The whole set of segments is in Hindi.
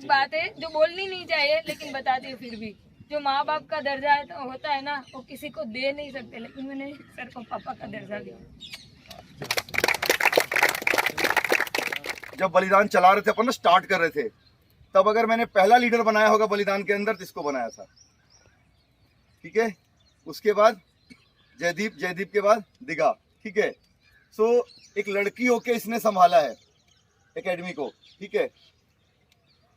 एक बात है जो बोलनी नहीं चाहिए लेकिन बताती हूँ फिर भी, जो माँ बाप का दर्जा है तो होता है ना, वो किसी को दे नहीं सकते, लेकिन मैंने सर को पापा का दर्जा दिया। जब बलिदान चला रहे थे अपन स्टार्ट कर रहे थे, तब अगर मैंने पहला लीडर बनाया होगा बलिदान के अंदर तो इसको बनाया था, ठीक है। उसके बाद जयदीप के बाद दिघा, ठीक है। सो एक लड़की होके इसने संभाला है एकेडमी को, ठीक है।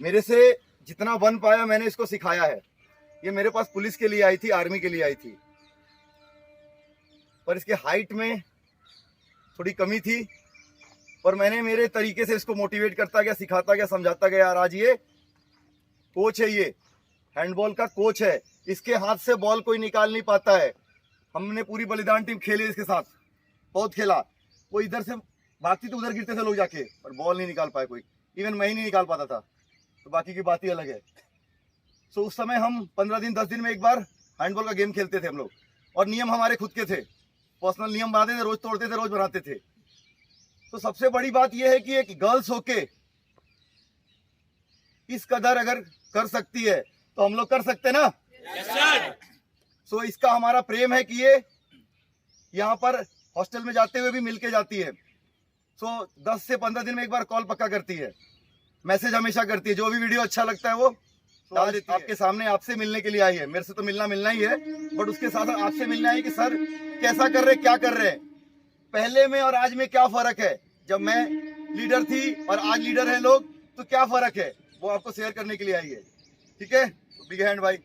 मेरे से जितना बन पाया मैंने इसको सिखाया है। ये मेरे पास पुलिस के लिए आई थी, आर्मी के लिए आई थी, पर इसके हाइट में थोड़ी कमी थी, पर मैंने मेरे तरीके से इसको मोटिवेट करता गया, सिखाता गया, समझाता गया। आज ये कोच है, ये हैंडबॉल का कोच है। इसके हाथ से बॉल कोई निकाल नहीं पाता है। हमने पूरी बलिदान टीम खेली इसके साथ, बहुत खेला। वो इधर से भागती तो उधर गिरते थे लोग जाके, पर बॉल नहीं निकाल पाए कोई, इवन मैं ही नहीं निकाल पाता था, तो बाकी की बात ही अलग है। सो उस समय हम 15 दिन 10 दिन में एक बार हैंडबॉल का गेम खेलते थे हम लोग, और नियम हमारे खुद के थे, पर्सनल नियम बनाते थे, रोज तोड़ते थे, रोज बनाते थे। तो सबसे बड़ी बात यह है कि एक गर्ल्स होके इस कदर अगर कर सकती है तो हम लोग कर सकते ना। सो इसका हमारा प्रेम है कि ये यहाँ पर हॉस्टल में जाते हुए भी मिलके जाती है। सो 10 से 15 दिन में एक बार कॉल पक्का करती है, मैसेज हमेशा करती है, जो भी वीडियो अच्छा लगता है वो डाल देती है। आपके सामने आपसे मिलने के लिए आई है, मेरे से तो मिलना ही है, बट उसके साथ आपसे मिलना है कि सर कैसा कर रहे, क्या कर रहे हैं, पहले में और आज में क्या फर्क है, जब मैं लीडर थी और आज लीडर है लोग, तो क्या फर्क है, वो आपको शेयर करने के लिए आई है, ठीक है। बिग हैंड भाई,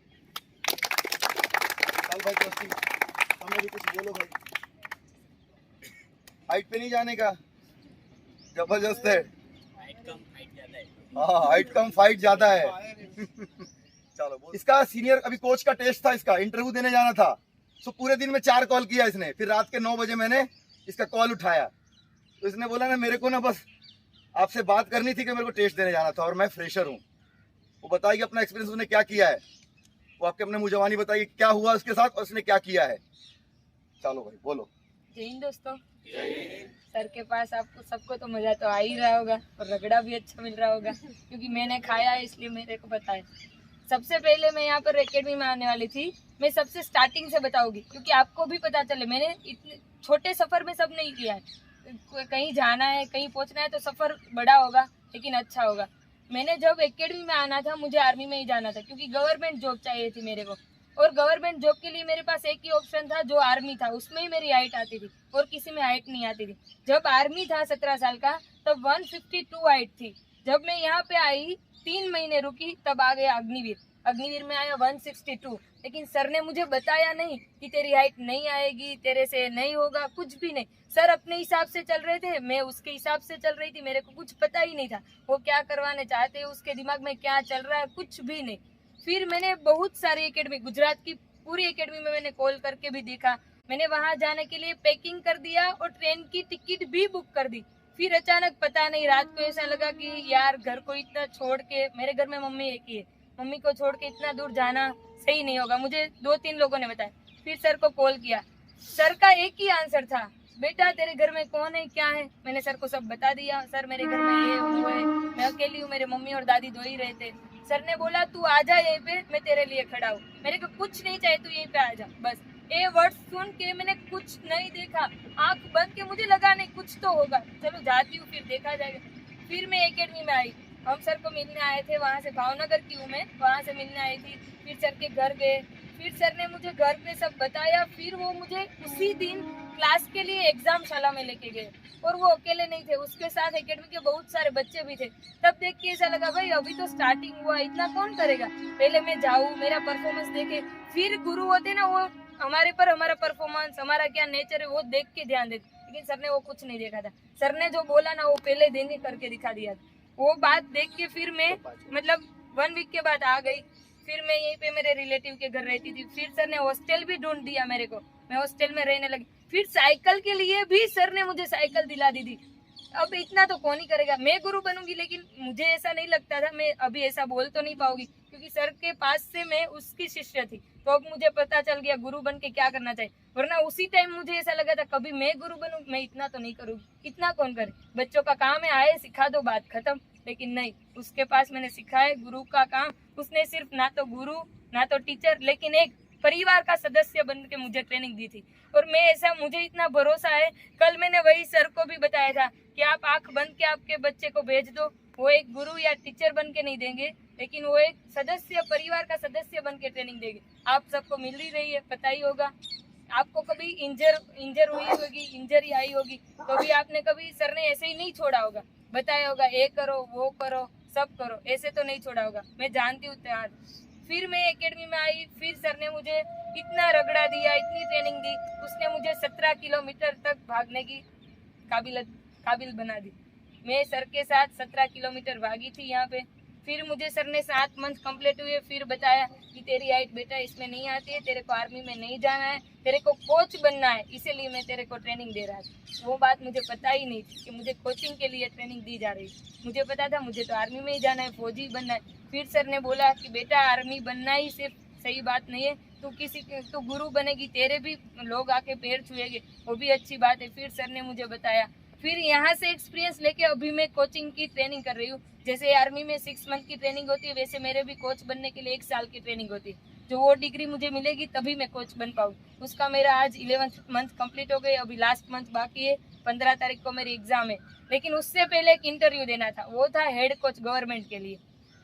भाई हमें भी कुछ बोलो भाई। हाइट पे नहीं जाने का, जबरदस्त है। हाँ, हाइट कम फाइट ज्यादा है। चलो, इसका सीनियर अभी कोच का टेस्ट था, इसका इंटरव्यू देने जाना था। सो पूरे दिन में 4 कॉल किया इसने, फिर रात के 9 बजे मैंने इसका कॉल उठाया, तो इसने बोला ना मेरे को ना बस आपसे बात करनी थी कि मेरे को टेस्ट देने जाना था और मैं फ्रेशर हूँ। वो बताएगी अपना एक्सपीरियंस उसने क्या किया है, वो आपके अपने मुँह जवानी बताइए क्या हुआ उसके साथ और उसने क्या किया है। चलो भाई बोलो। जय हिंद दोस्तों। सर के पास आपको सबको तो मजा तो आ ही रहा होगा और रगड़ा भी अच्छा मिल रहा होगा, क्योंकि मैंने खाया है इसलिए मेरे को पता है। सबसे पहले मैं यहाँ पर एकेडमी में आने वाली थी, मैं सबसे स्टार्टिंग से बताऊंगी क्योंकि आपको भी पता चले। मैंने इतने छोटे सफर में सब नहीं किया है, कहीं जाना है कहीं पहुँचना है तो सफर बड़ा होगा लेकिन अच्छा होगा। मैंने जब एकेडमी में आना था मुझे आर्मी में ही जाना था, क्योंकि गवर्नमेंट जॉब चाहिए थी मेरे को, और गवर्नमेंट जॉब के लिए मेरे पास एक ही ऑप्शन था जो आर्मी था, उसमें ही मेरी हाइट आती थी और किसी में हाइट नहीं आती थी। जब आर्मी था 17 साल का तब 152 हाइट थी। जब मैं यहाँ पे आई 3 महीने रुकी तब आ गया अग्निवीर, अग्निवीर में आया 162। लेकिन सर ने मुझे बताया नहीं कि तेरी हाइट नहीं आएगी, तेरे से नहीं होगा, कुछ भी नहीं। सर अपने हिसाब से चल रहे थे, मैं उसके हिसाब से चल रही थी, मेरे को कुछ पता ही नहीं था वो क्या करवाने चाहते हैं, उसके दिमाग में क्या चल रहा है, कुछ भी नहीं। फिर मैंने बहुत सारी एकेडमी, गुजरात की पूरी एकेडमी में मैंने कॉल करके भी देखा, मैंने वहां जाने के लिए पैकिंग कर दिया और ट्रेन की टिकट भी बुक कर दी। फिर अचानक पता नहीं रात को ऐसा लगा कि यार घर को इतना छोड़ के, मेरे घर में मम्मी एक ही है, मम्मी को छोड़ के इतना दूर जाना सही नहीं होगा, मुझे 2-3 लोगों ने बताया। फिर सर को कॉल किया, सर का एक ही आंसर था, बेटा तेरे घर में कौन है क्या है। मैंने सर को सब बता दिया, सर मेरे घर में ये वो है, मैं अकेली हूँ, मेरे मम्मी और दादी 2 ही रहते। सर ने बोला तू आजा यहीं पे, मैं तेरे लिए खड़ा हूँ, मेरे को कुछ नहीं चाहिए, तू यहीं पे आ जा बस। ये वर्ड सुन के मैंने कुछ नहीं देखा, आंख बंद के मुझे लगा नहीं कुछ तो होगा, चलो जाती हूँ फिर देखा जाएगा। फिर मैं एकेडमी में आई, हम सर को मिलने आए थे, वहाँ से भावनगर की हूँ मैं, वहाँ से मिलने आई थी। फिर सर के घर गए, फिर सर ने मुझे घर पे सब बताया। फिर वो मुझे उसी दिन क्लास के लिए एग्जाम शाला में लेके गए, और वो अकेले नहीं थे, उसके साथ एकेडमी के बहुत सारे बच्चे भी थे। तब देख के ऐसा लगा भाई अभी तो स्टार्टिंग हुआ, इतना कौन करेगा, पहले मैं जाऊँ, मेरा परफॉर्मेंस देखे। फिर गुरु होते ना, वो हमारे पर हमारा परफॉर्मेंस, हमारा क्या नेचर है वो देख के ध्यान देते, लेकिन सर ने वो कुछ नहीं देखा था। सर ने जो बोला ना वो पहले दिन ही करके दिखा दिया। वो बात देख के फिर मैं मतलब 1 वीक के बाद आ गई। फिर मैं यहीं पे मेरे रिलेटिव के घर रहती थी। फिर सर ने हॉस्टल भी ढूंढ दिया मेरे को, मैं हॉस्टल में रहने लगी। फिर साइकिल के लिए भी सर ने मुझे साइकिल दिला दी थी। अब इतना तो कौन ही करेगा, मैं गुरु बनूंगी, लेकिन मुझे ऐसा नहीं लगता था, मैं अभी ऐसा बोल तो नहीं पाऊंगी क्योंकि सर के पास से मैं उसकी शिष्य थी। तो अब मुझे पता चल गया गुरु बन के क्या करना चाहिए, वरना उसी टाइम मुझे ऐसा लगा था कभी मैं गुरु बनूं, मैं इतना तो नहीं करूंगी, इतना कौन करे, बच्चों का काम है, आए सिखा दो, बात खत्म। लेकिन नहीं, उसके पास मैंने सीखा है गुरु का काम। उसने सिर्फ ना तो गुरु ना तो टीचर लेकिन एक परिवार का सदस्य बन के मुझे ट्रेनिंग दी थी। और मैं ऐसा, मुझे इतना भरोसा है, कल मैंने वही सर को भी बताया था कि आप आंख बंद के आपके बच्चे को भेज दो, वो एक गुरु या टीचर बन के नहीं देंगे, लेकिन वो एक सदस्य, परिवार का सदस्य बन के ट्रेनिंग देंगे। आप सबको मिल ही रही है, पता ही होगा। आपको कभी इंजर हुई होगी, इंजरी आई होगी, तो भी आपने कभी सर ने ऐसे ही नहीं छोड़ा होगा, बताया होगा ये करो वो करो सब करो, ऐसे तो नहीं छोड़ा होगा। मैं जानती हूँ त्यार। फिर मैं एकेडमी में आई, फिर सर ने मुझे इतना रगड़ा दिया, इतनी ट्रेनिंग दी, उसने मुझे 17 किलोमीटर तक भागने की काबिल बना दी। मैं सर के साथ 17 किलोमीटर भागी थी यहाँ पे। फिर मुझे सर ने 7 मंथ कंप्लीट हुए, फिर बताया कि तेरी हाइट बेटा इसमें नहीं आती है, तेरे को आर्मी में नहीं जाना है, तेरे को कोच बनना है, इसीलिए मैं तेरे को ट्रेनिंग दे रहा था। वो बात मुझे पता ही नहीं थी कि मुझे कोचिंग के लिए ट्रेनिंग दी जा रही है। मुझे पता था मुझे तो आर्मी में ही जाना है, फौजी बनना है। फिर सर ने बोला कि बेटा आर्मी बनना ही सिर्फ सही बात नहीं है, तू गुरु बनेगी, तेरे भी लोग आके पैर छुएंगे, वो भी अच्छी बात है। फिर सर ने मुझे बताया। फिर यहाँ से एक्सपीरियंस लेके अभी मैं कोचिंग की ट्रेनिंग कर रही हूँ। जैसे आर्मी में 6 मंथ की ट्रेनिंग होती है, वैसे मेरे भी कोच बनने के लिए 1 साल की ट्रेनिंग होती है। जो वो डिग्री मुझे मिलेगी तभी मैं कोच बन पाऊँ। उसका मेरा आज 11th मंथ कंप्लीट हो गई, अभी लास्ट मंथ बाकी है, 15 तारीख को मेरी एग्जाम है। लेकिन उससे पहले एक इंटरव्यू देना था, वो था हेड कोच गवर्नमेंट के लिए।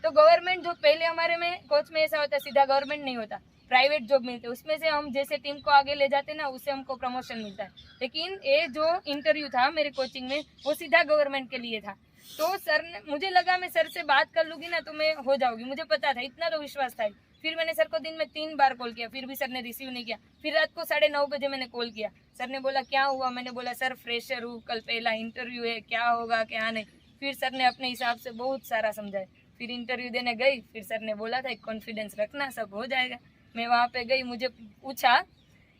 तो गवर्नमेंट जो पहले हमारे में कोच में ऐसा होता है, सीधा गवर्नमेंट नहीं होता, प्राइवेट जॉब मिलते, उसमें से हम जैसे टीम को आगे ले जाते ना, उससे हमको प्रमोशन मिलता है। लेकिन ये जो इंटरव्यू था मेरे कोचिंग में, वो सीधा गवर्नमेंट के लिए था। तो सर ने, मुझे लगा मैं सर से बात कर लूंगी ना तो मैं हो जाऊंगी, मुझे पता था, इतना तो विश्वास था। फिर मैंने सर को दिन में 3 बार कॉल किया, फिर भी सर ने रिसीव नहीं किया। फिर रात को 9:30 बजे मैंने कॉल किया। सर ने बोला क्या हुआ, मैंने बोला सर फ्रेशर हूँ, कल पहला इंटरव्यू है, क्या होगा क्या नहीं। फिर सर ने अपने हिसाब से बहुत सारा समझाया। फिर इंटरव्यू देने गई, फिर सर ने बोला था कॉन्फिडेंस रखना, सब हो जाएगा। मैं वहाँ पे गई, मुझे पूछा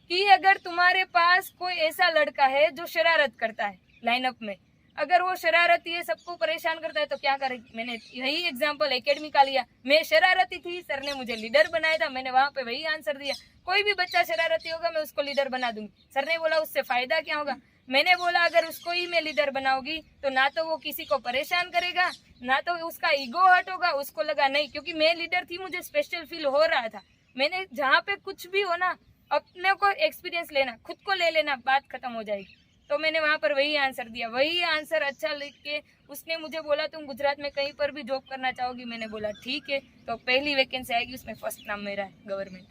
कि अगर तुम्हारे पास कोई ऐसा लड़का है जो शरारत करता है लाइनअप में, अगर वो शरारती है, सबको परेशान करता है, तो क्या करेगी। मैंने यही एग्जांपल एकेडमी का लिया। मैं शरारती थी, सर ने मुझे लीडर बनाया था, मैंने वहाँ पे वही आंसर दिया। कोई भी बच्चा शरारती होगा मैं उसको लीडर बना दूंगी। सर ने बोला उससे फायदा क्या होगा। मैंने बोला अगर उसको ही मैं लीडर बनाऊंगी तो ना तो वो किसी को परेशान करेगा, ना तो उसका ईगो हर्ट होगा। उसको लगा नहीं, क्योंकि मैं लीडर थी, मुझे स्पेशल फील हो रहा था। मैंने जहाँ पे कुछ भी हो ना, अपने को एक्सपीरियंस लेना, खुद को ले लेना, बात खत्म हो जाएगी। तो मैंने वहाँ पर वही आंसर दिया, वही आंसर अच्छा लिख के। उसने मुझे बोला तुम गुजरात में कहीं पर भी जॉब करना चाहोगी, मैंने बोला ठीक है। तो पहली वैकेंसी आएगी, उसमें फर्स्ट नाम मेरा है, गवर्नमेंट।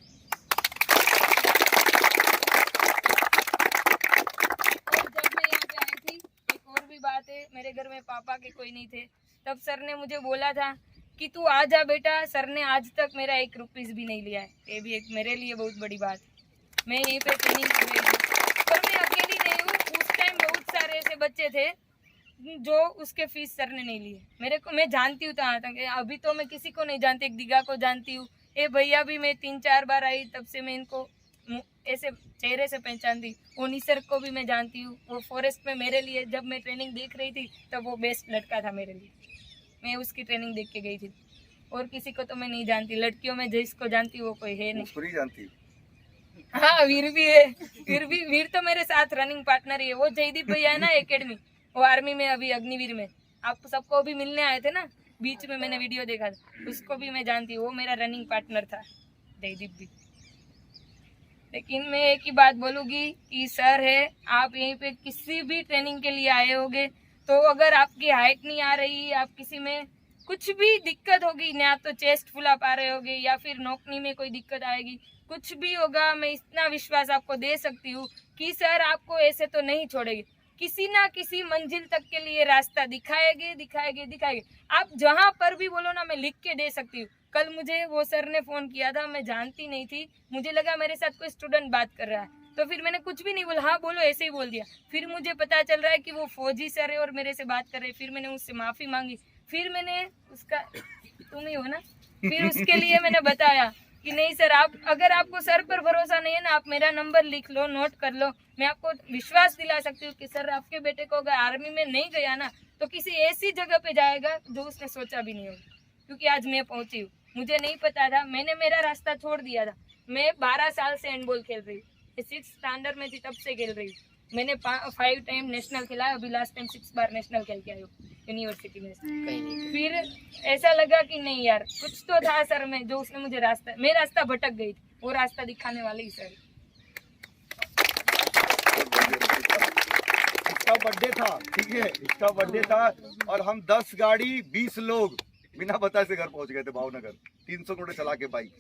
और जब मैं यहाँ पे आई थी, एक और भी बात है, मेरे घर में पापा के कोई नहीं थे, तब सर ने मुझे बोला था कि तू आ जा बेटा। सर ने आज तक मेरा 1 रुपीस भी नहीं लिया है, ये भी एक मेरे लिए बहुत बड़ी बात है। मैं यहीं पे ट्रेनिंग कर रही थी, पर मैं अकेली नहीं हूँ। उस टाइम बहुत सारे ऐसे बच्चे थे जो उसके फीस सर ने नहीं लिए। मेरे को, मैं जानती हूँ कहाँ तक, अभी तो मैं किसी को नहीं जानती, एक दिघा को जानती हूँ, ये भैया भी मैं 3-4 बार आई, तब से मैं इनको ऐसे चेहरे से पहचानती। वो निसर्ग को भी मैं जानती हूँ, वो फॉरेस्ट में मेरे लिए जब मैं ट्रेनिंग देख रही थी तब वो बेस्ट लड़का था मेरे लिए, मैं उसकी ट्रेनिंग देख के गई थी। और किसी को तो मैं नहीं जानती, लड़कियों में जिसको जानती वो कोई है नहीं। जानती। हाँ, वीर भी है, वीर तो मेरे साथ रनिंग पार्टनर ही है। वो जयदीप भैया है ना एकेडमी, वो आर्मी में अभी अग्निवीर में, आप सबको भी मिलने आए थे ना, बीच में मैंने वीडियो देखा था, उसको भी मैं जानती हूँ, वो मेरा रनिंग पार्टनर था, जयदीप भी। लेकिन मैं एक ही बात बोलूँगी कि सर है, आप यहीं पे किसी भी ट्रेनिंग के लिए आए होगे, तो अगर आपकी हाइट नहीं आ रही, आप किसी में कुछ भी दिक्कत होगी ना, तो चेस्ट फुला पा रहे होगे या फिर नौकनी में कोई दिक्कत आएगी, कुछ भी होगा, मैं इतना विश्वास आपको दे सकती हूँ कि सर आपको ऐसे तो नहीं छोड़ेंगे। किसी ना किसी मंजिल तक के लिए रास्ता दिखाएंगे। आप जहाँ पर भी बोलो ना, मैं लिख के दे सकती हूँ। कल मुझे वो सर ने फोन किया था, मैं जानती नहीं थी, मुझे लगा मेरे साथ कोई स्टूडेंट बात कर रहा है, तो फिर मैंने कुछ भी नहीं बोला, हाँ बोलो, ऐसे ही बोल दिया। फिर मुझे पता चल रहा है कि वो फौजी सर है और मेरे से बात कर रहे हैं। फिर मैंने उससे माफी मांगी, फिर मैंने उसका, तुम ही हो ना, फिर उसके लिए मैंने बताया कि नहीं सर, आप अगर आपको सर पर भरोसा नहीं है ना, आप मेरा नंबर लिख लो, नोट कर लो, मैं आपको विश्वास दिला सकती हूँ कि सर आपके बेटे को अगर आर्मी में नहीं गया ना, तो किसी ऐसी जगह पे जाएगा जो उसने सोचा भी नहीं होगा। क्योंकि आज मैं पहुंची हूँ, मुझे नहीं पता था, मैंने मेरा रास्ता छोड़ दिया था। मैं 12 साल से हैंडबॉल खेल रही हूँ, 6th स्टैंडर्ड में थी तब से खेल रही हूँ। मैंने 5 टाइम नेशनल खेला है, अभी लास्ट टाइम 6 बार नेशनल खेल के आई हूँ। यूनिवर्सिटी में से। कहीं नहीं। फिर ऐसा लगा कि नहीं यार कुछ तो था सर में, जो उसने मुझे मैं रास्ता भटक गई थी, वो रास्ता दिखाने वाले ही सर। इसका बर्थडे था, ठीक है, इसका बर्थडे था और हम 10 गाड़ी 20 लोग बिना बताए से घर पहुंच गए थे भावनगर, 300 किलोमीटर चला के बाइक।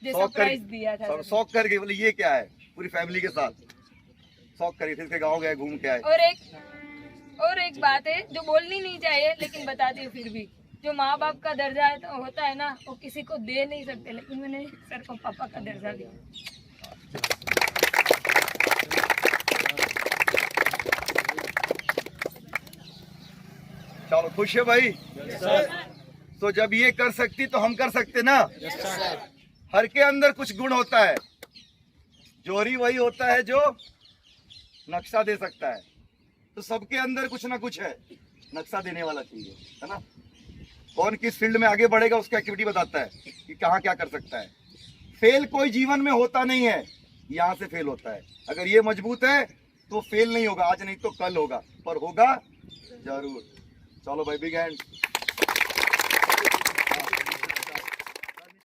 जो शौक सरप्राइज दिया था और सर। शौक करके बोले ये क्या है, पूरी फैमिली के साथ शौक करी, फिर इसके गाँव गए, घूम के आए। और एक बात है जो बोलनी नहीं चाहिए लेकिन बताती हूँ फिर भी, जो माँ बाप का दर्जा है तो होता है ना, वो किसी को दे नहीं सकते, लेकिन मैंने सर को पापा का दर्जा दिया। चलो खुश है भाई। तो जब ये कर सकती तो हम कर सकते ना। हर के अंदर कुछ गुण होता है, जोहरी वही होता है जो नक्शा दे सकता है। तो सबके अंदर कुछ ना कुछ है, नक्शा देने वाला चीज है ना। कौन किस फील्ड में आगे बढ़ेगा उसका एक्टिविटी बताता है कि कहाँ क्या कर सकता है। फेल कोई जीवन में होता नहीं है, यहाँ से फेल होता है। अगर ये मजबूत है तो फेल नहीं होगा, आज नहीं तो कल होगा, पर होगा जरूर। चलो भाई, बिग हैंड।